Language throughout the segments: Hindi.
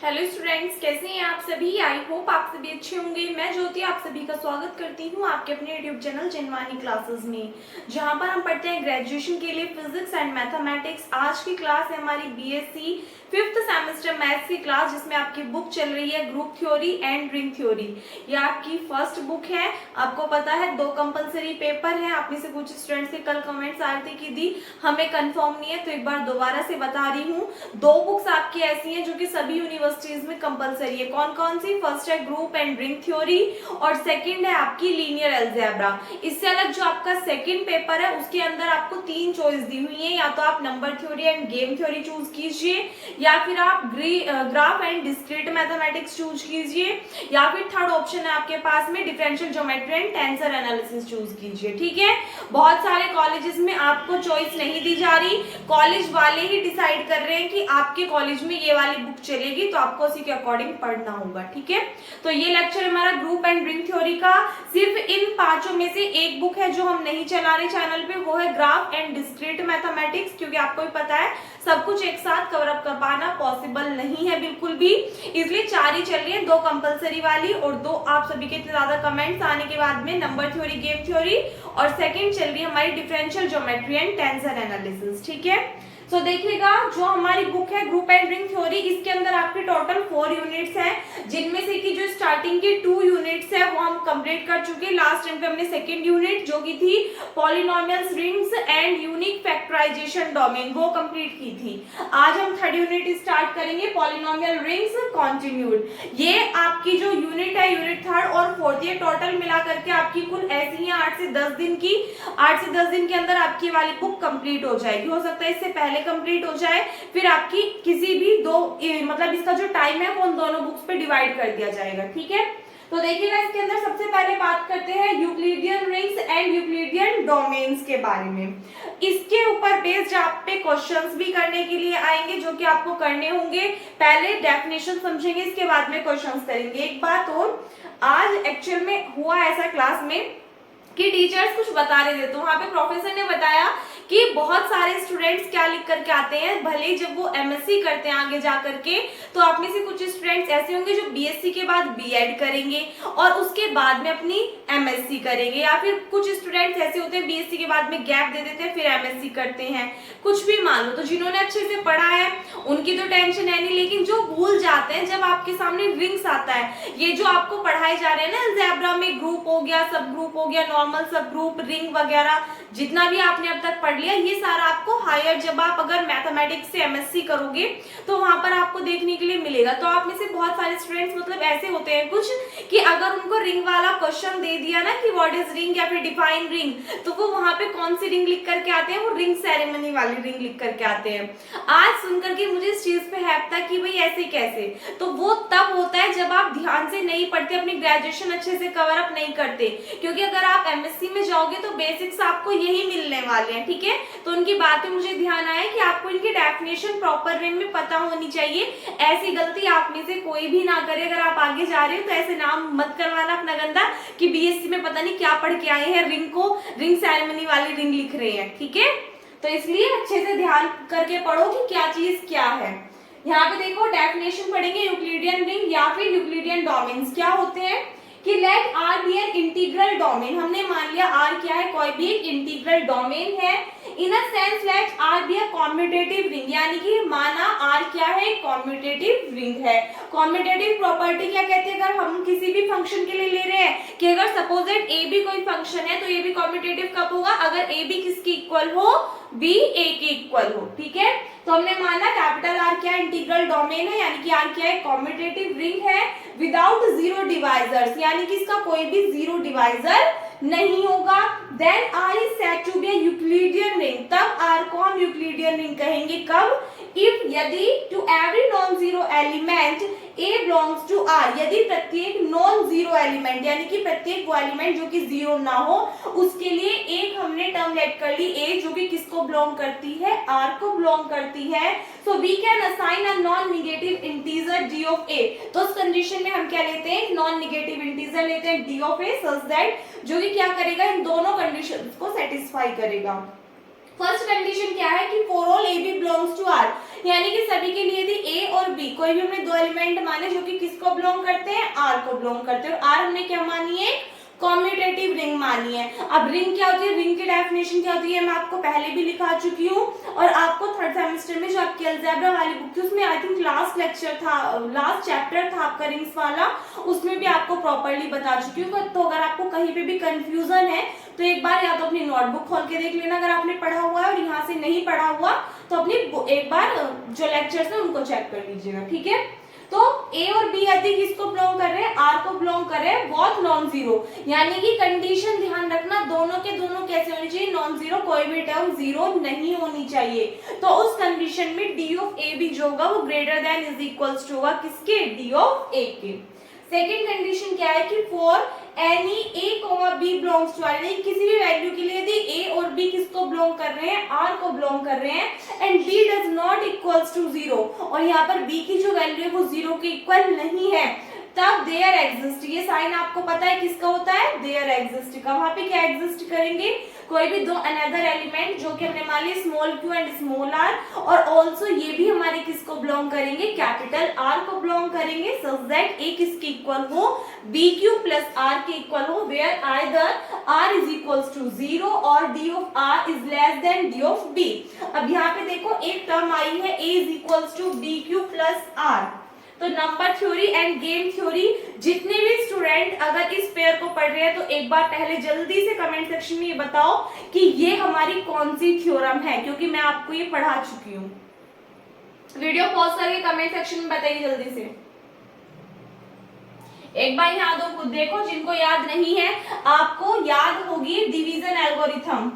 हेलो स्टूडेंट्स, कैसे हैं आप सभी। आई होप आप सभी अच्छे होंगे। मैं ज्योति आप सभी का स्वागत करती हूं आपके अपने यूट्यूब चैनल जिनवानी क्लासेस में, जहां पर हम पढ़ते हैं ग्रेजुएशन के लिए फिजिक्स एंड मैथमेटिक्स। आज की क्लास है हमारी बीएससी फिफ्थ सेमेस्टर मैथ्स की क्लास, जिसमें आपकी बुक चल रही है group theory and ring theory. ये आपकी फर्स्ट बुक है। आपको पता है 2 कंपलसरी पेपर है। आप में से कुछ स्टूडेंट्स के कल कमेंट्स आ रहे थे कि दी हमें कंफर्म नहीं है, तो एक बार दोबारा से बता रही हूँ। 2 बुक्स आपकी ऐसी हैं जो कि सभी यूनिवर्सिटीज में कंपलसरी है। कौन कौन सी? फर्स्ट है ग्रुप एंड रिंग थ्योरी और सेकंड है आपकी लीनियर अलजेब्रा। इससे अलग जो आपका सेकंड पेपर है उसके अंदर आपको 3 चॉइस दी हुई है। या तो आप number theory and game theory choose कीजिए, या फिर आप graph and discrete mathematics choose कीजिए, या फिर थर्ड ऑप्शन है आपके पास में differential geometry and tensor analysis choose कीजिए। ठीक है, बहुत सारे कॉलेजेस में आपको चॉइस नहीं दी जा रही, कॉलेज वाले ही डिसाइड कर रहे हैं कि आपके कॉलेज में ये वाली बुक चलेगी, तो आपको उसी के अकॉर्डिंग पढ़ना होगा। ठीक है, तो ये लेक्चर हमारा ग्रुप एंड रिंग थ्योरी का। सिर्फ इन 5 में से एक बुक है जो हम नहीं चला रहे चैनल पे, वो है ग्राफ एंड डिस्क्रीट मैथमेटिक्स, क्योंकि आपको भी पता है सब कुछ एक साथ कवर अप कर पाना पॉसिबल नहीं है बिल्कुल भी, इसलिए 4 ही चल रही है, 2 कंपलसरी वाली और 2 आप सभी के इतने ज्यादा कमेंट्स आने के बाद में नंबर थ्योरी गेम थ्योरी, और सेकंड चल रही है हमारी differential geometry and tensor analysis. ठीक है, तो देखिएगा जो हमारी बुक है ग्रुप एंड रिंग थ्योरी, इसके अंदर आपके टोटल 4 यूनिट्स हैं, जिनमें से कि जो स्टार्टिंग की 2 यूनिट्स है वो हम कंप्लीट कर चुके हैं। लास्ट टाइम पे हमने सेकंड यूनिट जो की थी polynomials, rings and unique factorization domain, वो कंप्लीट की थी। आज हम थर्ड यूनिट स्टार्ट करेंगे पॉलिनोमियल रिंग्स कॉन्टिन्यूड। ये आपकी जो यूनिट है यूनिट थर्ड और फोर्थ, ये टोटल मिला करके आपकी कुल ऐसी है 8 से 10 दिन की। 8 से 10 दिन के अंदर आपकी वाली बुक कंप्लीट हो जाएगी। हो सकता है इससे पहले कंप्लीट हो जाए, फिर आपकी किसी भी मतलब इसका जो टाइम है वो उन दोनों बुक्स पे डिवाइड कर दिया जाएगा। ठीक है, तो देखिएगा इसके अंदर सबसे पहले बात करते हैं Euclidean rings and Euclidean domains के बारे में। इसके ऊपर बेस्ड आप पे क्वेश्चंस भी करने के लिए आएंगे, जो कि आपको करने होंगे। पहले डेफिनेशन समझेंगे, इसके बाद में क्वेश्चंस करेंगे। एक बात और, आज एक्चुअल में हुआ ऐसा क्लास में कि टीचर्स कुछ बता रहे थे, तो वहां पे प्रोफेसर ने बताया कि बहुत सारे स्टूडेंट्स क्या लिख करके आते हैं, भले ही जब वो एमएससी करते हैं आगे जा करके, तो आप में से कुछ स्टूडेंट्स ऐसे होंगे जो बीएससी के बाद बीएड करेंगे और उसके बाद में अपनी एमएससी करेंगे, या फिर कुछ स्टूडेंट्स ऐसे होते हैं बीएससी के बाद में गैप दे देते हैं फिर एमएससी करते हैं। कुछ भी मान लो, तो जिन्होंने अच्छे से पढ़ा है उनकी तो टेंशन है नहीं, लेकिन जो भूल जाते हैं जब आपके सामने रिंग्स आता है, ये जो आपको पढ़ाए जा रहे हैं ना अलजेब्रा में, ग्रुप हो गया, सब ग्रुप हो गया, नॉर्मल सब ग्रुप, रिंग वगैरह जितना भी आपने अब तक पढ़ लिया, ये सारा आपको हायर जब आप अगर मैथमेटिक्स से एमएससी करोगे तो वहां पर आपको देखने के लिए मिलेगा। तो आप में से बहुत सारे स्टूडेंट्स मतलब ऐसे होते हैं कुछ कि अगर उनको रिंग वाला क्वेश्चन दे दिया ना कि व्हाट इज रिंग या फिर डिफाइन रिंग, तो वो वहां पे कौन सी रिंग लिख करके आते हैं, वो रिंग सेरेमनी वाली रिंग लिख करके आते हैं। आज सुनकर के मुझे इस चीज पे हैप था कि भाई ऐसे कैसे, तो वो तब होता है जब आप ध्यान से नहीं पढ़ते, अपनी ग्रेजुएशन अच्छे से कवर अप नहीं करते, क्योंकि अगर आप एमएससी में जाओगे तो बेसिक्स आपको यही मिलने वाले हैं। ठीक है, तो उनकी बातें मुझे ध्यान आया कि आपको इनकी डेफिनेशन प्रॉपर वे में पता होनी चाहिए। ऐसी गलती आप में से कोई भी ना करे, अगर आप आगे जा रहे हो तो ऐसे नाम मत करवाना अपना गंदा कि बीएससी में पता नहीं क्या पढ़ के आए हैं, रिंग को रिंग सेरेमनी वाली रिंग लिख रहे हैं। ठीक है, तो इसलिए अच्छे से ध्यान करके पढ़ो कि क्या चीज क्या है। यहाँ पे देखो डेफिनेशन पढ़ेंगे, यूक्लिडियन रिंग या फिर यूक्लिडियन डोमेन्स क्या होते हैं कि let R be an integral domain. हमने मान लिया आर क्या है, कोई भी एक इंटीग्रल डोमेन है। In a sense let R be a commutative ring, यानी कि माना आर क्या है, कॉम्यूटेटिव रिंग है। कॉम्यूटेटिव प्रॉपर्टी क्या कहती है, अगर हम किसी भी फंक्शन के लिए ले रहे हैं कि अगर सपोजेड ए बी कोई फंक्शन है तो ए बी कॉम्यूटेटिव कब होगा, अगर ए बी किसके इक्वल हो, बी ए के इक्वल हो। ठीक है, तो हमने माना कैपिटल आर क्या इंटीग्रल डोमेन है, यानी कि आर क्या है, कॉम्यूटेटिव रिंग है विदाउट जीरो डिवाइजर्स, यानी कि इसका कोई भी जीरो डिवाइजर नहीं होगा। Then R is said to be Euclidean ring, तब आर को हम यूक्लिडियन रिंग कहेंगे कब, इफ यदि to every non zero element A belongs to R, यदि प्रत्येक नॉन जीरो एलिमेंट यानी कि प्रत्येक वो एलिमेंट जो कि जीरो ना हो उसके लिए एक हमने टर्म लेट कर ली ए, जो कि किसको बिलोंग करती है, आर को बिलोंग करती है। So we can assign a non negative integer D of A, तो उस कंडीशन में हम क्या लेते हैं, नॉन नेगेटिव इंटीजर लेते हैं D of A, such that जो कि क्या करेगा, इन दोनों कंडीशंस को सेटिस्फाई करेगा। फर्स्ट कंडीशन क्या है कि for all A B belongs to R, यानी कि सभी के लिए यदि ए और बी कोई भी हमने दो एलिमेंट माने जो कि किसको बिलोंग करते हैं, आर को बिलोंग करते हैं, और आर हमने क्या मानी है, कॉम्यूटेटिव रिंग मानी है। अब रिंग क्या होती है, रिंग की डेफिनेशन क्या होती है, मैं आपको पहले भी लिखा चुकी हूँ, और आपको थर्ड सेमेस्टर में जो आपकी अलजेब्रा वाली बुक थी उसमें आई थिंक लास्ट लेक्चर था, लास्ट चैप्टर था आपका रिंग्स वाला, उसमें भी आपको प्रॉपर्ली बता चुकी हूँ। तो अगर आपको कहीं पे भी कंफ्यूजन है तो एक बार या तो अपनी नोटबुक खोल के देख लेना अगर आपने पढ़ा हुआ है, और यहाँ से नहीं पढ़ा हुआ तो अपनी एक बार जो लेक्चर्स है उनको चेक कर लीजिएगा, ठीक है। तो ए और बी यदि किसको बिलोंग कर रहे हैं, आर को बिलोंग कर रहे हैं, बोथ नॉन जीरो, यानी कि कंडीशन ध्यान रखना दोनों के दोनों कैसे होनी चाहिए, नॉन जीरो, कोई भी टर्म जीरो नहीं होनी चाहिए। तो उस कंडीशन में डी ऑफ ए भी जो होगा वो greater than is equals to होगा किसके, डी ऑफ ए के। सेकेंड कंडीशन क्या है कि for any A comma B belongs to R, किसी भी वैल्यू के लिए यदि ए और बी किसको बिलोंग कर रहे हैं, आर को बिलोंग कर रहे हैं, and B does not equals to zero, और यहाँ पर बी की जो वैल्यू है वो जीरो के इक्वल नहीं है, तब देयर एग्जिस्ट, ये साइन आपको पता है किसका होता है, देयर एग्जिस्ट का। वहां पे क्या एग्जिस्ट करेंगे, कोई भी दो अनदर एलिमेंट जो कि हमने मान लिया small Q and small R, और ऑल्सो ये भी हमारे किसको बिलोंग करेंगे, कैपिटल आर को बिलोंग करेंगे, सच दैट ए किसके इक्वल हो, बी क्यू प्लस आर के इक्वल हो, where either R is equals to zero और D of R is less than D of B. अब यहाँ पे देखो एक टर्म आई है A is equals to B Q plus R, तो number theory and game theory जितने भी स्टूडेंट अगर इस पेयर को पढ़ रहे हैं तो एक बार पहले जल्दी से कमेंट सेक्शन में ये बताओ कि ये हमारी कौन सी थ्योरम है, क्योंकि मैं आपको ये पढ़ा चुकी हूँ। वीडियो पॉज करके कमेंट सेक्शन में बताइए जल्दी से। एक बार यहाँ दो खुद देखो, जिनको याद नहीं है आपको याद होगी डिवीजन एल्गोरिथम,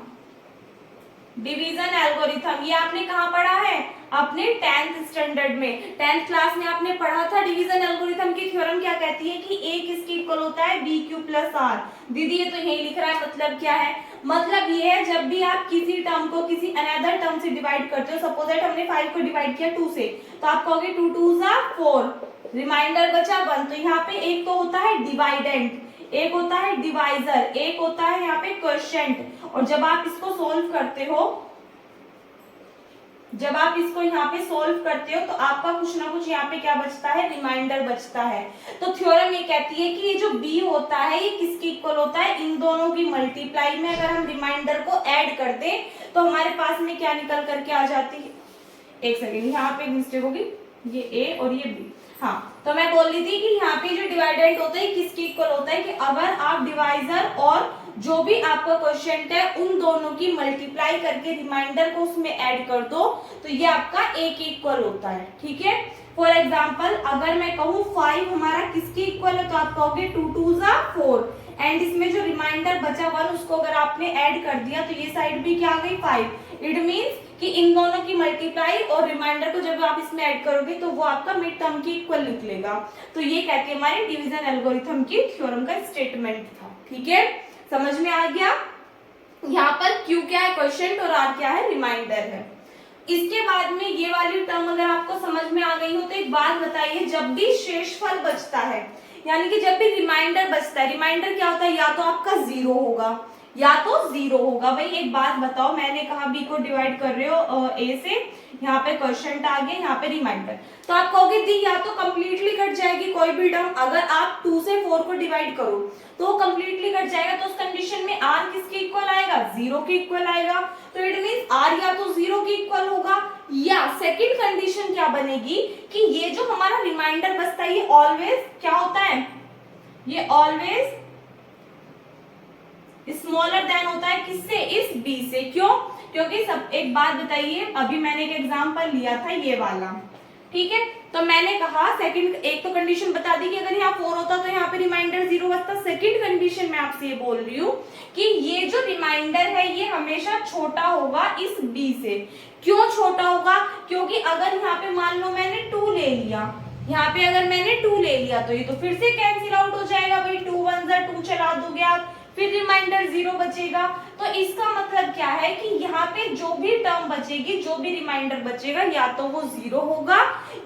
डिवीजन एल्गोरिथम ये आपने कहाँ पढ़ा है, अपने 10th स्टैंडर्ड में, 10th क्लास में आपने पढ़ा था। डिवीजन एल्गोरिथम की थ्योरम क्या कहती है कि ए किसके इक्वल होता है, बी क्यू प्लस आर। दीदी ये तो यही लिख रहा है, मतलब क्या है, मतलब ये है जब भी आप किसी टर्म को किसी अनदर टर्म से डिवाइड करते हो, सपोज दैट हमने 5 को डिवाइड किया 2 से, तो आप कहोगे 2 2 4, रिमाइंडर बचा 1, तो यहाँ पे एक तो होता है डिवाइडेंट, एक होता है डिवाइजर, एक होता है यहाँ पे क्वोशिएंट, और जब आप इसको सोल्व करते हो, जब आप इसको यहाँ पे सोल्व करते हो तो आपका कुछ ना कुछ यहाँ पे क्या बचता है, रिमाइंडर बचता है। तो थ्योरम ये कहती है कि ये जो b होता है ये किसके इक्वल होता है, इन दोनों की मल्टीप्लाई में अगर हम रिमाइंडर को ऐड कर दें तो हमारे पास में क्या निकल करके आ जाती है, एक सेकेंड यहाँ पे मिस्टेक होगी, ये a और ये b, हाँ तो मैं बोल रही थी कि यहाँ पे जो डिवाइडेंट होता है किसके इक्वल होता है कि अगर आप डिवाइजर और जो भी आपका क्वोशिएंट है उन दोनों की मल्टीप्लाई करके रिमाइंडर को उसमें ऐड कर दो तो ये आपका a के इक्वल होता है, ठीक है। फॉर एग्जाम्पल अगर मैं कहूँ 5 हमारा किसके इक्वल है तो आप कहोगे 2 2 4, एंड इसमें जो रिमाइंडर बचा 1 उसको अगर आपने ऐड कर दिया तो ये साइड भी क्या आ गई 5। इट मीन्स कि इन दोनों की मल्टीप्लाई और रिमाइंडर को जब आप इसमें ऐड करोगे तो वो आपका मिड टर्म की इक्वल निकलेगा। तो ये कहती है हमारे डिवीजन एल्गोरिथम की थ्योरम का स्टेटमेंट था, ठीक है, समझ में आ गया। यहाँ पर Q क्या है, क्वोशिएंट, और R क्या है, रिमाइंडर है। इसके बाद में ये वाली टर्म अगर आपको समझ में आ गई हो तो एक बात बताइए, जब भी शेषफल बचता है यानी कि जब भी रिमाइंडर बचता है, रिमाइंडर क्या होता है, या तो आपका 0 होगा या तो 0 होगा। भाई एक बात बताओ, मैंने कहा b को डिवाइड कर रहे हो a से, यहाँ पे क्वोशिएंट आ गया, यहाँ पे रिमाइंडर, तो आप कहोगे दी या तो कंप्लीटली कट जाएगी कोई भी टर्म, अगर आप 2 से 4 को डिवाइड करो तो वो कंप्लीटली कट जाएगा, तो उस कंडीशन में r किसके इक्वल आएगा, 0 के इक्वल आएगा। तो इट मींस r या तो 0 के इक्वल होगा, या सेकंड कंडीशन क्या बनेगी कि ये जो हमारा रिमाइंडर बचता है ये ऑलवेज क्या होता है, ये ऑलवेज स्मॉलर देन होता है किससे, इस b से। क्यों, क्योंकि सब एक बात बताइए, अभी मैंने एक एग्जांपल लिया था ये वाला, ठीक है, तो मैंने कहा सेकंड, एक तो कंडीशन बता दी कि अगर यहाँ 4 होता तो यहाँ पे रिमाइंडर 0 बचता। सेकंड कंडीशन मैं आपसे ये बोल रही हूँ कि ये जो रिमाइंडर है ये हमेशा छोटा होगा इस b से। क्यों छोटा होगा, क्योंकि अगर यहाँ पे मान लो मैंने 2 ले लिया, यहाँ पे अगर मैंने 2 ले लिया तो ये तो फिर से कैंसिल आउट हो जाएगा, भाई 2 1 2 चला दोगे आप, फिर रिमाइंडर 0 बचेगा। तो इसका मतलब क्या है कि यहाँ पे जो भी टर्म बचेगी, जो भी रिमाइंडर बचेगा, या तो वो 0 होगा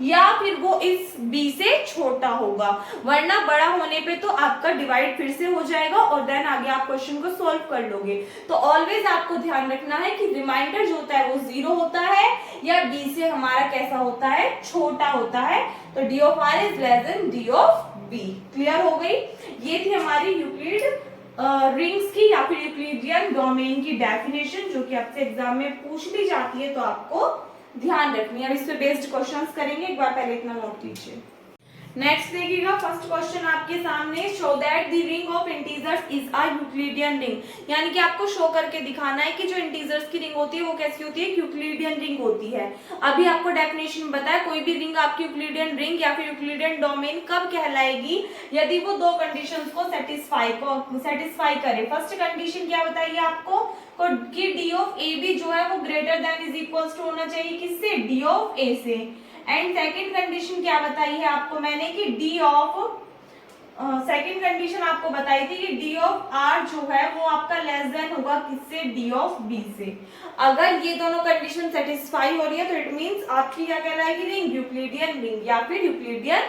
या फिर वो इस b से छोटा होगा। होगा, वरना बड़ा होने पे तो आपका डिवाइड फिर से हो जाएगा और देन आगे आप क्वेश्चन को सॉल्व कर लोगे। तो ऑलवेज आपको ध्यान रखना है कि रिमाइंडर जो होता है वो 0 होता है या b से हमारा कैसा होता है, छोटा होता है। तो d of r is less than d of b। Clear हो गई? ये थी हमारी यूक्लिड रिंग्स की या फिर यूक्लिडियन डोमेन की डेफिनेशन, जो कि आपसे एग्जाम में पूछ भी जाती है, तो आपको ध्यान रखनी है। अब इस पे बेस्ड क्वेश्चंस करेंगे, एक बार पहले इतना नोट कीजिए। नेक्स्ट देखिएगा, फर्स्ट क्वेश्चन आपके सामने, show that the ring of integers is a Euclidean ring, यानी कि आपको शो करके दिखाना है कि जो इंटीजर्स की रिंग होती है वो कैसी होती है, यूक्लिडियन रिंग होती है। अभी आपको डेफिनेशन बताया, कोई भी रिंग आपकी यूक्लिडियन रिंग या फिर यूक्लिडियन डोमेन कब कहलाएगी, यदि वो दो कंडीशंस को सेटिस्फाई करे। फर्स्ट कंडीशन क्या बताइए आपको कि डी ऑफ ए बी जो है वो greater than is equal to होना चाहिए किससे, डी ऑफ ए से। एंड सेकेंड कंडीशन क्या बताई है आपको मैंने कि डी ऑफ सेकेंड कंडीशन आपको बताई थी कि डी ऑफ आर जो है वो आपका लेस देन होगा किससे, डी ऑफ बी से। अगर ये दोनों कंडीशन सेटिस्फाई हो रही है तो इट मींस आपकी क्या कहलाएगी रिंग, यूक्लिडियन रिंग या फिर यूक्लिडियन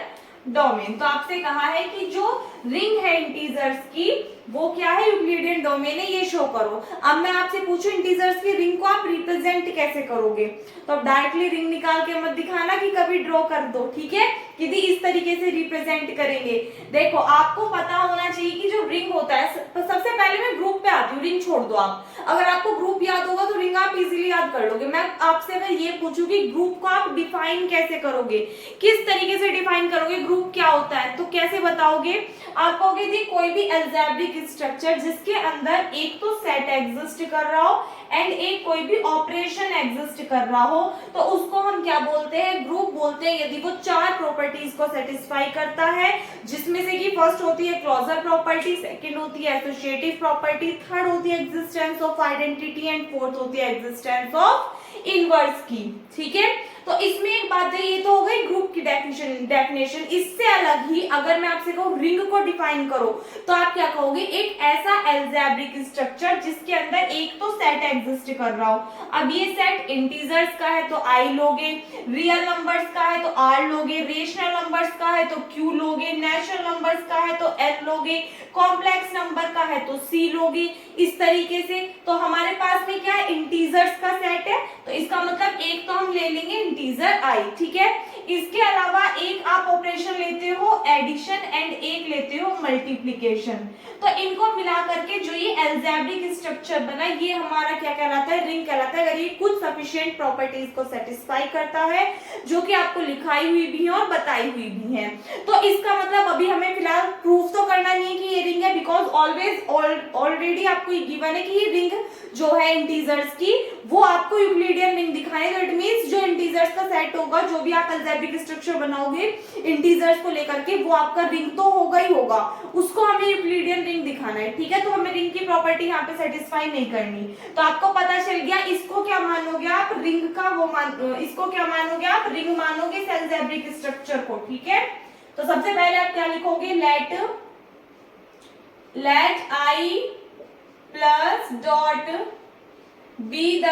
डोमेन। तो आपसे कहा है कि जो रिंग है इंटीजर्स की वो क्या है, यूक्लिडियन डोमेन है, ये शो करो। अब मैं आपसे पूछूं इंटीजर्स की रिंग को आप रिप्रेजेंट कैसे करोगे, तो अब डायरेक्टली रिंग निकाल के मत दिखाना कि कभी ड्रॉ कर दो, ठीक है, कि इस तरीके से रिप्रेजेंट करेंगे। देखो आपको पता होना चाहिए कि जो रिंग होता है, सबसे पहले मैं ग्रुप पे आती हूँ, रिंग छोड़ दो आप, अगर आपको ग्रुप याद होगा तो रिंग आप इजीली याद कर लोगे। मैं आपसे अगर ये पूछूं कि ग्रुप को आप डिफाइन कैसे करोगे, किस तरीके से डिफाइन करोगे, ग्रुप क्या होता है, तो कैसे बताओगे, आप कहोगे जी कोई भी अलजेब्रिक स्ट्रक्चर जिसके अंदर एक तो सेट एग्जिस्ट कर रहा हो एंड एक कोई भी ऑपरेशन एग्जिस्ट कर रहा हो, तो उसको हम क्या बोलते हैं, ग्रुप बोलते हैं, यदि वो चार प्रॉपर्टीज को सेटिस्फाई करता है, जिसमें से कि फर्स्ट होती है क्लोजर प्रॉपर्टी, सेकंड होती है एसोसिएटिव प्रॉपर्टी, थर्ड होती है existence of identity and fourth होती है एग्जिस्टेंस ऑफ इनवर्स की। ठीक है, तो इसमें एक बात है, ये तो हो गई ग्रुप की डेफिनेशन। इससे अलग ही अगर मैं आपसे कहूं रिंग को डिफाइन करो, तो आप क्या कहोगे, एक ऐसा अलजेब्रिक स्ट्रक्चर जिसके अंदर एक तो सेट एग्जिस्ट कर रहा हो। अब ये सेट इंटीजर्स का है तो आई लोगे, रियल नंबर्स का है तो आर लोगे, रेशनल नंबर्स का है तो क्यू लोगे, नेचुरल नंबर्स का है तो एन लोगे, कॉम्प्लेक्स नंबर का है तो सी लोगे, इस तरीके से। तो हमारे पास में क्या है, इंटीजर्स का सेट है, तो इसका मतलब एक तो हम ले लेंगे इंटीजर आई, ठीक है। इसके अलावा एक आप ऑपरेशन लेते हो एडिशन एंड एक लेते हो मल्टीप्लिकेशन, तो इनको मिला करके जो ये अलजेब्रिक स्ट्रक्चर बना, ये हमारा क्या कहलाता है, रिंग कहलाता है। अगर ये कुछ सफिशिएंट प्रॉपर्टीज को सेटिस्फाई करता है, जो कि आपको लिखाई हुई भी है और बताई हुई भी है, तो इसका मतलब अभी हमें फिलहाल प्रूफ तो करना नहीं है कि ये रिंग है, बिकॉज ऑलरेडी आपको ये गिवन है कि ये रिंग जो है इंटीजर्स की वो आपको यूक्लिडियन रिंग दिखाने, तो इट मींस जो इंटीजर्स का सेट होगा, जो भी आप अलजेब्रिक स्ट्रक्चर बनाओगे इंटीजर्स को लेकर के, वो आपका रिंग तो होगा ही होगा, उसको हमें यूक्लिडियन रिंग दिखाना है। ठीक है, तो हमें रिंग की प्रॉपर्टी यहाँ पे सेटिस्फाई नहीं करनी। तो आपको पता चल गया, इसको क्या मानोगे आप, रिंग का इसको क्या मानोगे आप, रिंग मानोगे इस अलजेब्रिक स्ट्रक्चर को। ठीक है, तो सबसे पहले आप क्या लिखोगे, let I plus dot be the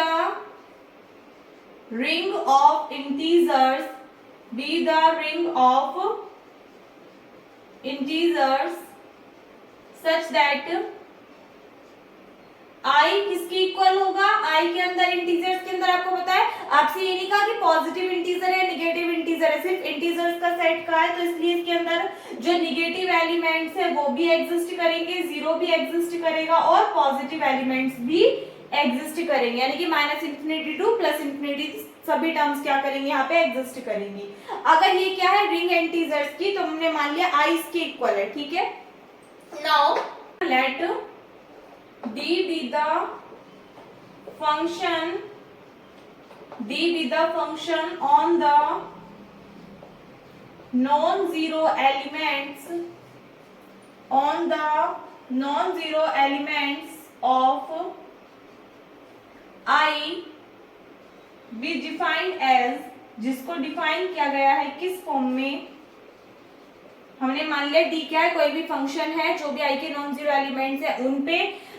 ring of integers, be the ring of integers such that i किसके इक्वल होगा, i के अंदर इंटीजर्स के अंदर आपको पता है, आपसे ये नहीं कहा कि पॉजिटिव इंटीजर है नेगेटिव इंटीजर है, सिर्फ इंटीजर्स का सेट का है, तो इसलिए इसके अंदर जो नेगेटिव एलिमेंट्स है वो भी एग्जिस्ट करेंगे, जीरो भी एग्जिस्ट करेगा और पॉजिटिव एलिमेंट्स भी एग्जिस्ट करेंगे, यानी कि -∞ टू +∞ सभी टर्म्स क्या करेंगे, यहाँ पे एग्जिस्ट करेंगी। अगर ये क्या है, रिंग इंटीजर्स की, तो हमने मान लिया i इसके इक्वल है। ठीक है, now let d be the function on the non-zero elements of I be defined as, जिसको डिफाइन किया गया है किस फॉर्म में, हमने मान लिया d क्या है, कोई भी फंक्शन है जो भी i के नॉन जीरो एलिमेंट्स है उन पे,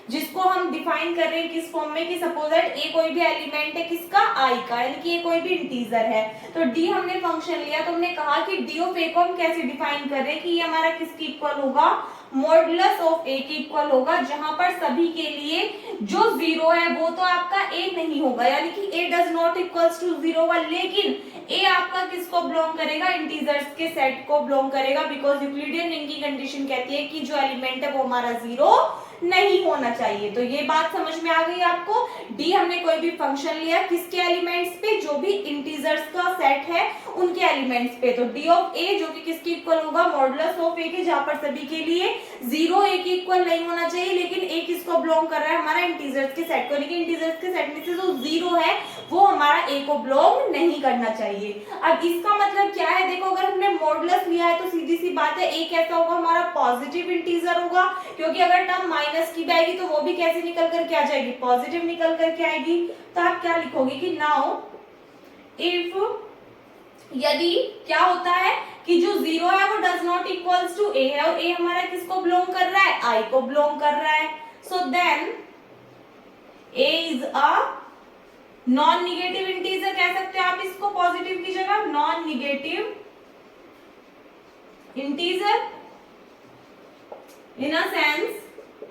जिसको हम डिफाइन कर रहे हैं किस फॉर्म में कि सपोज दैट ए कोई भी एलिमेंट है किसका, आई का, यानी कि ये कोई भी इंटीजर है। तो डी हमने फंक्शन लिया, तो हमने कहा कि डी ऑफ ए को हम कैसे डिफाइन कर रहे हैं कि ये हमारा किसकी इक्वल होगा, मॉडुलस ऑफ ए की इक्वल होगा, जहां पर सभी के लिए जो जीरो है वो तो आपका ए नहीं होगा, यानी कि A does not equals to zero होगा, लेकिन ए आपका किसको बिलोंग करेगा, इंटीजर्स के सेट को बिलोंग करेगा, बिकॉज यूक्लिडियन रिंग की कंडीशन कहती है कि जो एलिमेंट है वो हमारा जीरो नहीं होना चाहिए। तो ये बात समझ में आ गई आपको। डी हमने कोई भी फंक्शन लिया किसके एलिमेंट्स पे, जो भी इंटीजर्स का सेट है उनके एलिमेंट्स पे। तो डी ऑफ ए जो कि किसकी इक्वल होगा, मॉडुलस ऑफ ए के, जहां पर सभी के लिए जीरो ए की इक्वल नहीं होना चाहिए, लेकिन ए किसको बिलोंग कर रहा है, हमारा इंटीजर्स के सेट को, लेकिन इंटीजर्स के सेट में से जो जीरो है वो हमारा ए को बिलोंग नहीं करना चाहिए। अब इसका मतलब क्या है, देखो अगर हमने मॉडुलस लिया है तो सीधी सी बात है ए कैसा होगा, हमारा पॉजिटिव इंटीजर होगा, क्योंकि अगर टर्म माइनस की भी आएगी तो वो भी कैसे निकल करके आ जाएगी, पॉजिटिव निकल करके आएगी। तो आप क्या लिखोगे कि नाउ इफ, यदि क्या होता है कि जो जीरो है वो डज नॉट इक्वल्स टू ए है, और ए हमारा किसको बिलोंग कर रहा है, आई को बिलोंग कर रहा है, so then A is a non negative integer, कह सकते हो आप इसको पॉजिटिव की जगह, non negative integer. In a sense,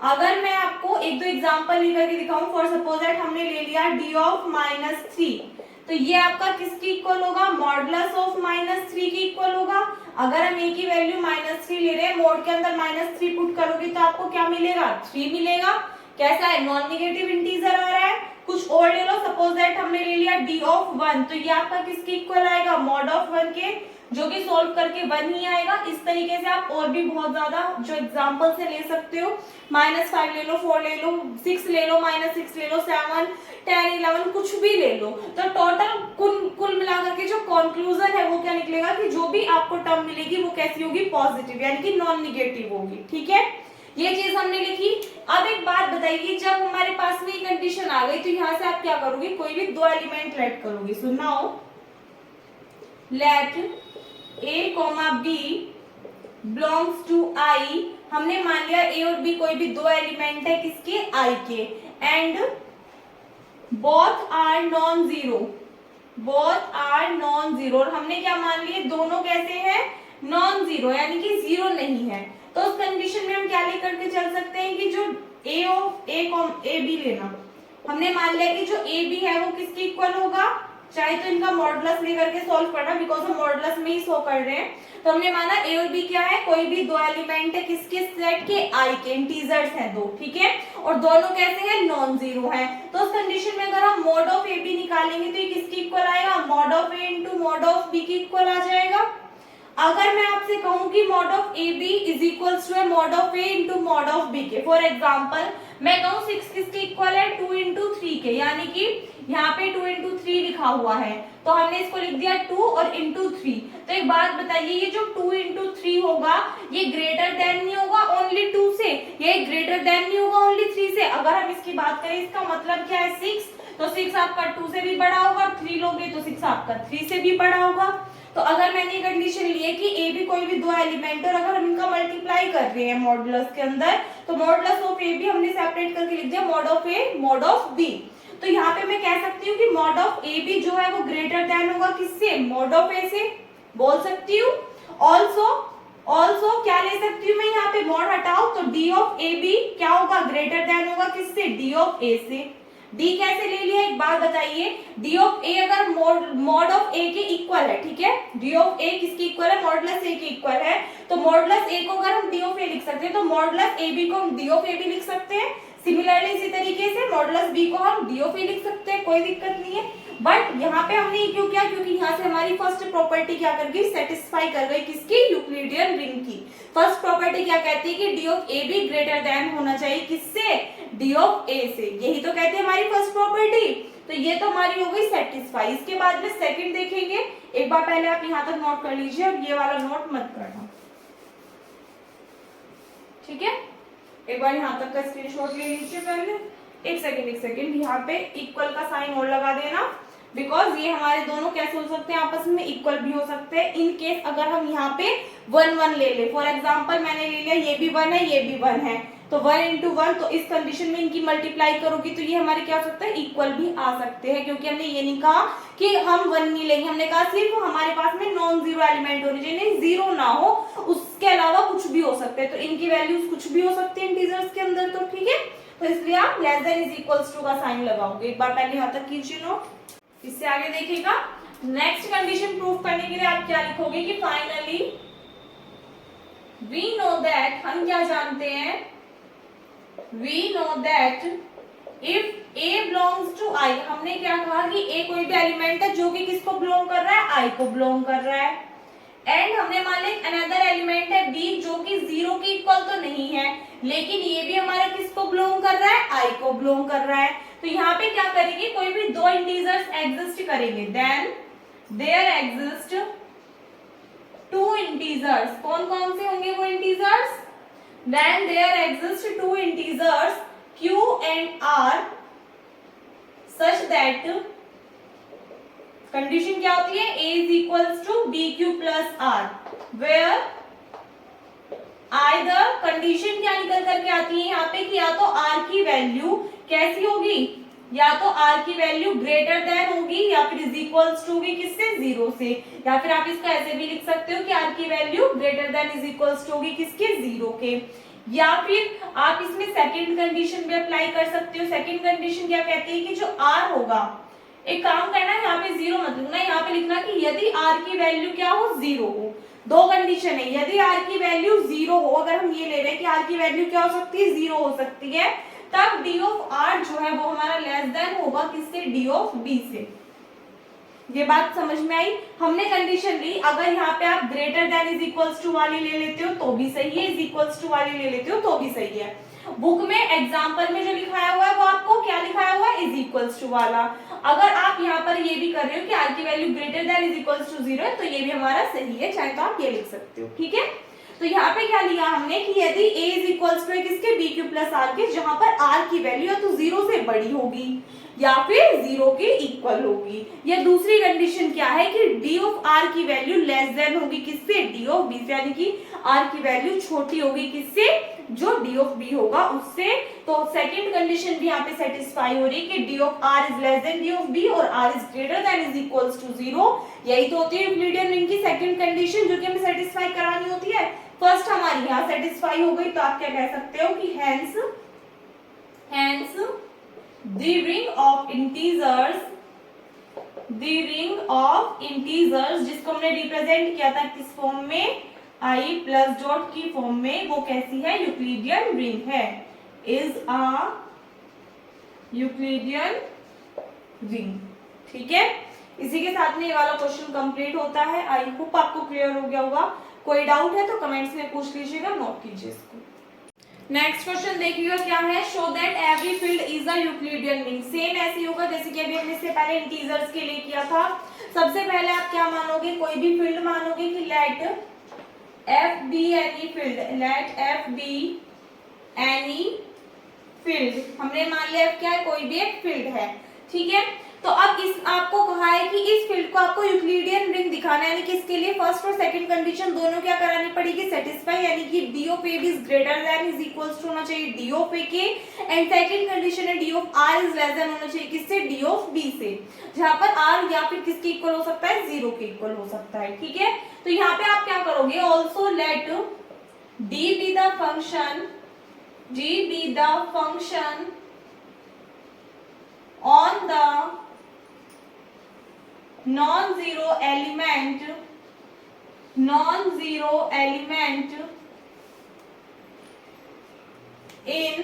अगर मैं आपको एक दो एग्जांपल लेकर के दिखाऊं, फॉर सपोज दैट हमने ले लिया डी ऑफ -3, तो ये आपका किसकी इक्वल होगा, मॉडुलस ऑफ -3 की इक्वल होगा। अगर हम ए की वैल्यू -3 ले रहे हैं, मोड के अंदर -3 पुट करोगे तो आपको क्या मिलेगा, 3 मिलेगा। कैसा है, नॉन निगेटिव इंटीजर आ रहा है। कुछ और ले लो, सपोज दैट हमने ले लिया डी ऑफ 1, तो ये आपका किसकी इक्वल आएगा, मॉड ऑफ 1 के, जो कि सोल्व करके 1 ही आएगा। इस तरीके से आप और भी बहुत ज्यादा जो एग्जांपल से ले सकते हो, -5 ले लो, 4 ले लो, 6 ले लो, -6 ले लो, 7, 10, 11 कुछ भी ले लो। तो टोटल कुल मिलाकर के जो कंक्लूजन है वो क्या निकलेगा कि जो भी आपको टर्म मिलेगी वो कैसी होगी, पॉजिटिव, यानी कि नॉन निगेटिव होगी। ठीक है, ये चीज हमने लिखी। अब एक बात बताइए, जब हमारे पास में ये कंडीशन आ गई तो यहाँ से आप क्या करोगे, कोई भी दो एलिमेंट लेट करोगे। So now let a, b belongs to i। हमने मान लिया a और b कोई भी दो एलिमेंट है किसके, i के, and both are non zero, both are non zero. और हमने क्या मान लिए, दोनों कैसे हैं, नॉन जीरो, यानी कि जीरो नहीं है। तो उस कंडीशन में हम क्या लेकर के चल सकते हैं कि जो ए बी लेना, हमने मान लिया कि जो ए बी है वो किसकी इक्वल होगा, चाहे तो इनका मॉडुलस लेकर के सॉल्व करना, बिकॉज हम मॉडुलस में ही शो कर रहे हैं। तो हमने माना ए और बी क्या है, कोई भी दो एलिमेंट है किसके सेट के, आई के, इंटीजर्स हैं दो, ठीक है, और दोनों कैसे हैं, नॉन जीरो हैं। तो उस कंडीशन में अगर हम मॉड ऑफ ए बी निकालेंगे तो ये किसकी इक्वल आएगा, mod of A into mod of B की इक्वल आ जाएगा। अगर मैं आपसे कहूं कि mod of A B is equals to mod of A into mod of B के, फॉर एग्जाम्पल मैं कहूं 6 किसके इक्वल है, 2 इंटू 3 के, यानी कि यहाँ पे 2 इंटू 3 लिखा हुआ है, तो हमने इसको लिख दिया 2 और इंटू 3। तो एक बात बताइए, ये जो 2 इंटू 3 होगा ये ग्रेटर देन नहीं होगा ओनली 2 से, ये ग्रेटर देन नहीं होगा ओनली 3 से। अगर हम इसकी बात करें, इसका मतलब क्या है, 6, तो 6 आपका 2 से भी बड़ा होगा, 3 लोगे तो 6 आपका 3 से भी बड़ा होगा। तो अगर मैंने ये कंडीशन ली है कि ए भी कोई भी दो एलिमेंट, और अगर हम इनका मल्टीप्लाई कर रहे हैं मॉडुलस के अंदर, तो मॉडुलस ऑफ ए भी हमने सेपरेट करके लिख दिया mod of A mod of B. तो यहाँ पे मैं कह सकती हूँ कि मॉड ऑफ ए बी जो है वो ग्रेटर देन होगा किससे, मॉड ऑफ ए से, बोल सकती हूँ। ऑल्सो क्या ले सकती हूँ मैं, यहाँ पे मॉड हटाओ तो डी ऑफ ए बी क्या होगा, ग्रेटर देन होगा किससे, डी ऑफ ए से। डी कैसे ले लिया, एक बात बताइए, डी ऑफ ए अगर मॉड ऑफ ए के इक्वल है, ठीक है, डी ऑफ ए किसकी इक्वल है, मॉडुलस ए के इक्वल है, तो मॉडुलस ए को अगर हम डी ऑफ ए लिख सकते हैं तो मॉडुलस ए बी को हम डी ऑफ ए भी लिख सकते हैं। सिमिलरली इसी तरीके से मॉडुलस बी को हम डी ऑफ ए लिख सकते हैं, कोई दिक्कत नहीं है। बट यहाँ पे हमने ये क्यों किया, क्योंकि यहाँ से हमारी फर्स्ट प्रॉपर्टी क्या कर गई, सेटिस्फाई कर गई, किसकी, यूक्लिडियन रिंग की। फर्स्ट प्रॉपर्टी क्या कहती है कि D of A be greater than होना चाहिए किससे, डी ऑफ ए से, यही तो कहती है हमारी फर्स्ट प्रॉपर्टी। तो ये तो हमारी हो गई सेटिस्फाई। इसके बाद में सेकंड देखेंगे, एक बार पहले आप यहाँ तक नोट कर लीजिए, अब ये वाला नोट मत करना, ठीक है, एक बार यहाँ तक का स्क्रीनशॉट ले लीजिए पहले। एक सेकंड, यहाँ पे इक्वल का साइन और लगा देना, बिकॉज ये हमारे दोनों कैसे हो सकते हैं, आपस में इक्वल भी हो सकते हैं। इन केस अगर हम यहाँ पे 1 1 ले ले, फॉर एग्जांपल मैंने ले लिया ये भी 1 है, ये भी 1 है, तो 1 into 1, तो इस कंडीशन में इनकी मल्टीप्लाई करोगी तो ये हमारे क्या हो सकता है, इक्वल भी आ सकते हैं, क्योंकि हमने ये नहीं कहा कि हम 1 नहीं लेंगे, हमने कहा सिर्फ हमारे पास में नॉन जीरो एलिमेंट होने चाहिए, जीरो ना हो, उसके अलावा कुछ भी हो सकते हैं, तो इनकी वैल्यूज कुछ भी हो सकती है इंटीजर्स के अंदर, तो ठीक है। तो इसलिए आप less than is equals to का साइन लगाओगे। एक बार पहले यहां तक कीजिए नोट, इससे आगे देखिएगा। नेक्स्ट कंडीशन प्रूफ करने के लिए आप क्या लिखोगे कि फाइनली वी नो दैट, हम क्या जानते हैं, we know that if a belongs to I, हमने क्या कहा कि a कोई भी एलिमेंट है जो कि किसको बिलोंग कर रहा है, I को बिलोंग कर रहा है, एंड हमने मान लिया अनदर एलिमेंट है b जो कि जीरो के इक्वल तो नहीं है, लेकिन ये भी हमारा किसको बिलोंग कर रहा है, I को बिलोंग कर रहा है। तो यहाँ पे क्या करेंगे, कोई भी दो इंटीजर्स एग्जिस्ट करेंगे, then there exist two integers, कौन कौन से होंगे वो integers, then there exist two integers q and r such that condition क्या होती है, a is equals to bq plus r, where either condition क्या निकल करके आती है यहाँ पे कि या तो r की वैल्यू कैसी होगी, या तो r की वैल्यू ग्रेटर देन होगी या फिर इज इक्वल्स टू होगी किससे, जीरो से, या फिर आप इसको ऐसे भी लिख सकते हो कि r की value greater than is equals to होगी किसके, जीरो के, या फिर आप इसमें सेकंड कंडीशन भी अप्लाई कर सकते हो। सेकंड कंडीशन क्या कहती है कि जो r होगा, एक काम करना है यहाँ पे जीरो मत लिखना, यहाँ पे लिखना कि यदि r की वैल्यू क्या हो, जीरो हो। दो कंडीशन है, यदि r की वैल्यू जीरो हो, अगर हम ये ले रहे हैं कि r की वैल्यू क्या हो सकती है, जीरो हो सकती है, तब d ऑफ r जो है वो हमारा लेस देन होगा किससे, d ऑफ b से। ये बात समझ में आई। हमने कंडीशन ली, अगर यहाँ पे आप greater than is equals to वाली ले लेते हो तो भी सही है, इज इक्वल्स टू वाली ले लेते हो तो भी सही है। बुक में एग्जाम्पल में जो लिखाया हुआ है वो आपको क्या लिखाया हुआ है, इज इक्वल्स टू वाला। अगर आप यहाँ पर ये भी कर रहे हो कि r की value greater than is equals to zero है तो ये भी हमारा सही है, चाहे तो आप ये लिख सकते हो, ठीक है। तो यहाँ पे क्या लिया हमने कि यदि a इज इक्वल्स टू किसके, बी क्यू प्लस आर के, जहां पर r की वैल्यू या तो जीरो से बड़ी होगी या फिर जीरो के इक्वल होगी, या दूसरी कंडीशन क्या है कि d ऑफ r की वैल्यू लेस देन होगी किससे, d ऑफ b से, यानी कि r की वैल्यू छोटी होगी किससे, जो d ऑफ b होगा उससे। तो सेकंड कंडीशन भी यहाँ पे सेटिस्फाई हो रही है कि d of r is less than d of b और r is greater than is equals to zero. यही तो होती है यूक्लिडियन रिंग की सेकंड कंडीशन जो कि हमें सेटिस्फाई करानी होती है। फर्स्ट हमारी यहाँ सेटिस्फाई हो गई, तो आप क्या कह सकते हो कि hence the ring of integers जिसको हमने रिप्रेजेंट किया था किस फॉर्म में, i प्लस डॉट की फॉर्म में, वो कैसी है, यूक्लिडियन रिंग है, इज अ यूक्लिडियन रिंग, ठीक है। इसी के साथ में ये वाला क्वेश्चन कंप्लीट होता है। आई होप आपको क्लियर हो गया होगा। कोई डाउट है तो कमेंट्स में पूछ लीजिएगा, नोट कीजिए इसको। नेक्स्ट क्वेश्चन देखिएगा क्या है, show that every field is a Euclidean ring. Same ऐसे ही होगा जैसे कि अभी हमने इससे पहले इंटीजर्स के लिए किया था। सबसे पहले आप क्या मानोगे, कोई भी फील्ड मानोगे कि let F be any field, let F be any field. हमने मान लिया क्या है, कोई भी एक फील्ड है, ठीक है। तो अब इस आपको कहा है कि इस फील्ड को आपको यूक्लिडियन रिंग दिखाना है, यानी कि इसके लिए फर्स्ट और सेकंड कंडीशन दोनों क्या करानी पड़ेगी, सेटिस्फाई, यानी कि d of a is greater than is equals to होना चाहिए d ऑफ a के, एंड सेकंड कंडीशन है d of r is less than होना चाहिए किससे, d ऑफ b से, जहां पर r या फिर किसके इक्वल हो सकता है, जीरो के इक्वल हो सकता है, ठीक है। तो यहाँ पे आप क्या करोगे, also let d be the function on the non-zero element in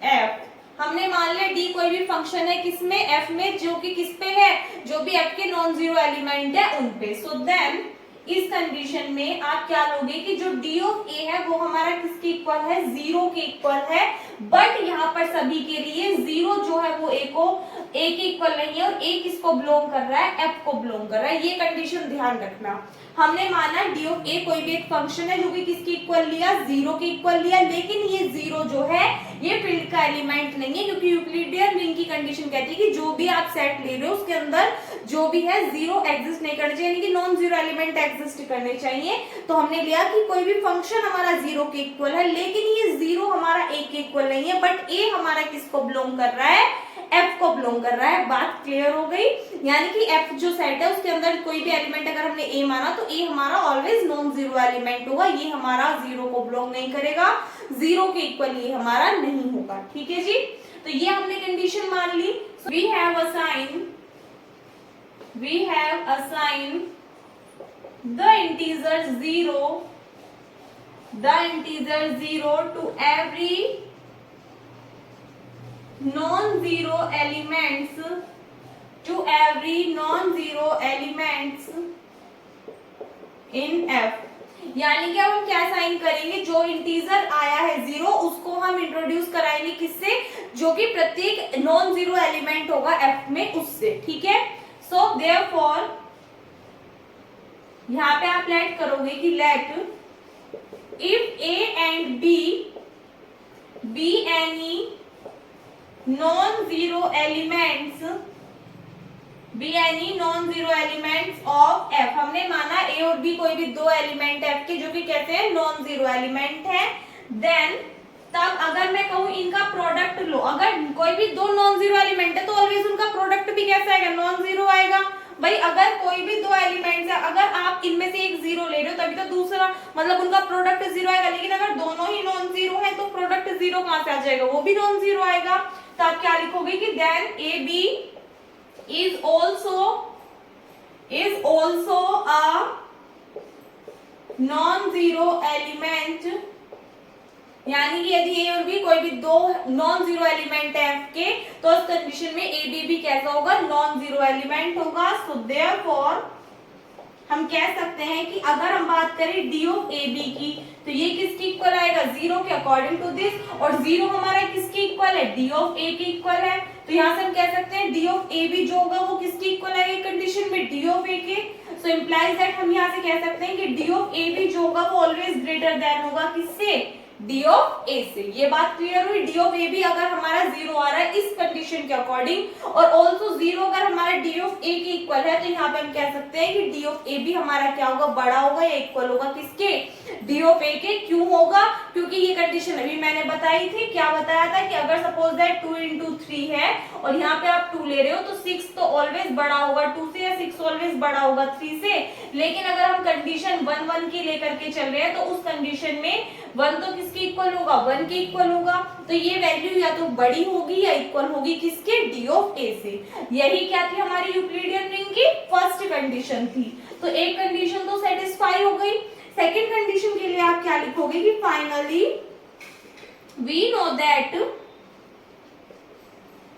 f। हमने मान लिया d कोई भी फंक्शन है किसमें, f में, जो कि किस पे है, जो भी f के नॉन जीरो एलिमेंट है उन पे। सो देन इस कंडीशन में आप क्या लोगे कि जो d ऑफ a है वो हमारा किसके इक्वल है, जीरो के इक्वल है, बट यहाँ पर सभी के लिए जीरो जो है वो a के इक्वल नहीं है, और a किसको बिलोंग कर रहा है, f को बिलोंग कर रहा है। ये कंडीशन ध्यान रखना। हमने माना d ऑफ a कोई भी एक फंक्शन है जो कि किसके इक्वल लिया, जीरो के इक्वल लिया, लेकिन ये जीरो जो है ये फील्ड का एलिमेंट नहीं है, क्योंकि यूक्लिडियन रिंग की कंडीशन कहती है कि जो भी आप सेट ले रहे हो उसके अंदर जो भी है जीरो एग्जिस्ट नहीं करना चाहिए, यानी कि नॉन जीरो एलिमेंट एग्जिस्ट करने चाहिए। तो हमने लिया कि कोई भी फंक्शन हमारा जीरो के इक्वल है, लेकिन ये जीरो हमारा ए के इक्वल नहीं है, बट ए हमारा किसको बिलोंग कर रहा है, एफ को बिलोंग कर रहा है। बात क्लियर हो गई, यानी कि एफ जो सेट है उसके अंदर कोई भी एलिमेंट अगर हमने ए माना तो ए हमारा ऑलवेज नॉन जीरो एलिमेंट होगा, ये हमारा जीरो को बिलोंग नहीं करेगा, जीरो के इक्वल ये हमारा नहीं होगा। ठीक है जी, तो ये हमने कंडीशन मान ली। We have assign the integer zero to every non-zero elements in F। यानी कि अब हम क्या साइन करेंगे, जो इंटीजर आया है जीरो उसको हम इंट्रोड्यूस कराएंगे किससे, जो कि प्रत्येक नॉन जीरो एलिमेंट होगा F में उससे। ठीक है, सो देयरफॉर यहाँ पे आप लेट करोगे कि let if A and B be any non-zero elements of F। हमने माना A और B कोई भी दो एलिमेंट F के जो कि कहते हैं नॉन जीरो एलिमेंट है। देन तब अगर मैं कहूँ इनका प्रोडक्ट लो, अगर कोई भी दो नॉन जीरो एलिमेंट है तो ऑलवेज उनका प्रोडक्ट भी कैसा आएगा, नॉन जीरो आएगा। भाई अगर कोई भी दो एलिमेंट्स है, अगर आप इनमें से एक जीरो ले रहे हो तभी तो दूसरा मतलब उनका प्रोडक्ट जीरो आएगा, लेकिन अगर दोनों ही नॉन जीरो है तो प्रोडक्ट जीरो कहां से आ जाएगा, वो भी नॉन जीरो आएगा। तो आप क्या लिखोगे कि then A B is also a non zero element, यानी कि यदि ए और बी कोई भी दो नॉन जीरो एलिमेंट है F के तो उस कंडीशन में ए बी भी कैसा होगा, नॉन जीरो एलिमेंट होगा। सो देयरफॉर हम कह सकते हैं कि अगर हम बात करें डी ऑफ ए बी की तो ये किसके इक्वल आएगा, जीरो के अकॉर्डिंग टू दिस, और जीरो हमारा किसके इक्वल है, डी ऑफ ए के इक्वल है। तो यहाँ से हम कह सकते हैं डी ऑफ ए बी जो होगा वो किसके इक्वल आएगा कंडीशन में, डी ऑफ ए के। सो इम्प्लाइज दैट हम यहाँ से कह सकते हैं कि डी ऑफ ए बी जो होगा वो ऑलवेज ग्रेटर देन होगा किससे, डी ऑफ ए से। ये बात क्लियर हुई, डी ऑफ ए बी अगर हमारा जीरो आ रहा है इस कंडीशन के अकॉर्डिंग और ऑल्सो जीरो अगर हमारा डी ऑफ ए के इक्वल है तो यहाँ पे हम कह सकते हैं कि डी ऑफ ए बी हमारा क्या होगा, बड़ा होगा या इक्वल होगा किसके, डी ऑफ ए के। क्यों होगा, क्योंकि ये कंडीशन अभी मैंने बताई थी, क्या बताया था कि अगर सपोज दैट 2 into 3 है और यहाँ पे आप 2 ले रहे हो तो 6 तो ऑलवेज बड़ा होगा 2 से, या 6 ऑलवेज बड़ा होगा 3 से। लेकिन अगर हम कंडीशन 1 1 की लेकर के चल रहे हैं तो उस कंडीशन में 1 तो किसके इक्वल होगा, 1 के इक्वल होगा। तो ये वैल्यू या तो बड़ी होगी या इक्वल होगी किसके, डी ऑफ ए से। यही क्या थी हमारी यूक्लिडियन रिंग की फर्स्ट कंडीशन थी। तो एक कंडीशन तो सेटिस्फाई हो गई। सेकंड कंडीशन के लिए आप क्या लिखोगे कि फाइनली वी नो दैट,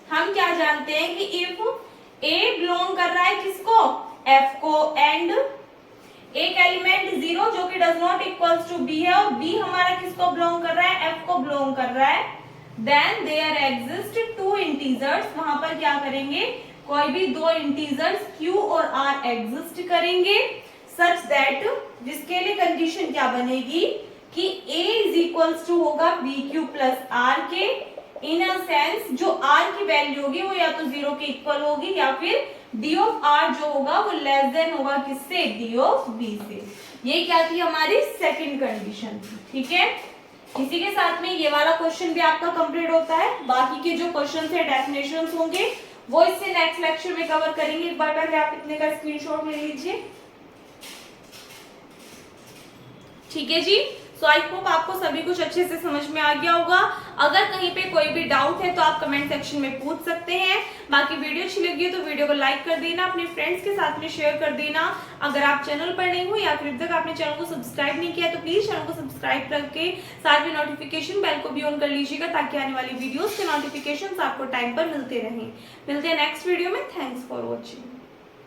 हम क्या जानते हैं कि इफ ए बिलोंग कर रहा है किसको, एफ को, एंड एक एलिमेंट जीरो जो कि does not equals to B है और बी हमारा किसको बिलोंग कर रहा है, एफ को बिलोंग कर रहा है, then there exist two integers. वहां पर क्या करेंगे, कोई भी दो इंटीजर्स क्यू और आर एग्जिस्ट करेंगे सच दैट, जिसके लिए कंडीशन क्या बनेगी कि a इज इक्वल्स टू होगा बी क्यू प्लस आर के, इन अ सेंस जो r की वैल्यू होगी वो या तो जीरो के इक्वल होगी या फिर d ऑफ r जो होगा वो लेस देन होगा किससे, d ऑफ b से। ये क्या थी हमारी सेकंड कंडीशन थी। ठीक है, इसी के साथ में ये वाला क्वेश्चन भी आपका कंप्लीट होता है। बाकी के जो क्वेश्चन है डेफिनेशंस होंगे वो इससे नेक्स्ट लेक्चर में कवर करेंगे। एक बार पहले आप इतने का स्क्रीनशॉट ले लीजिए। ठीक है जी, सो आई होप आपको सभी कुछ अच्छे से समझ में आ गया होगा। अगर कहीं पे कोई भी डाउट है तो आप कमेंट सेक्शन में पूछ सकते हैं। बाकी वीडियो अच्छी लगी है तो वीडियो को लाइक कर देना, अपने फ्रेंड्स के साथ में शेयर कर देना। अगर आप चैनल पर नहीं हो या फिर अब तक आपने चैनल को सब्सक्राइब नहीं किया तो प्लीज चैनल को सब्सक्राइब करके साथ में नोटिफिकेशन बेल को भी ऑन कर लीजिएगा ताकि आने वाली वीडियोस के नोटिफिकेशन आपको टाइम पर मिलते रहें। मिलते हैं नेक्स्ट वीडियो में। Thanks for watching.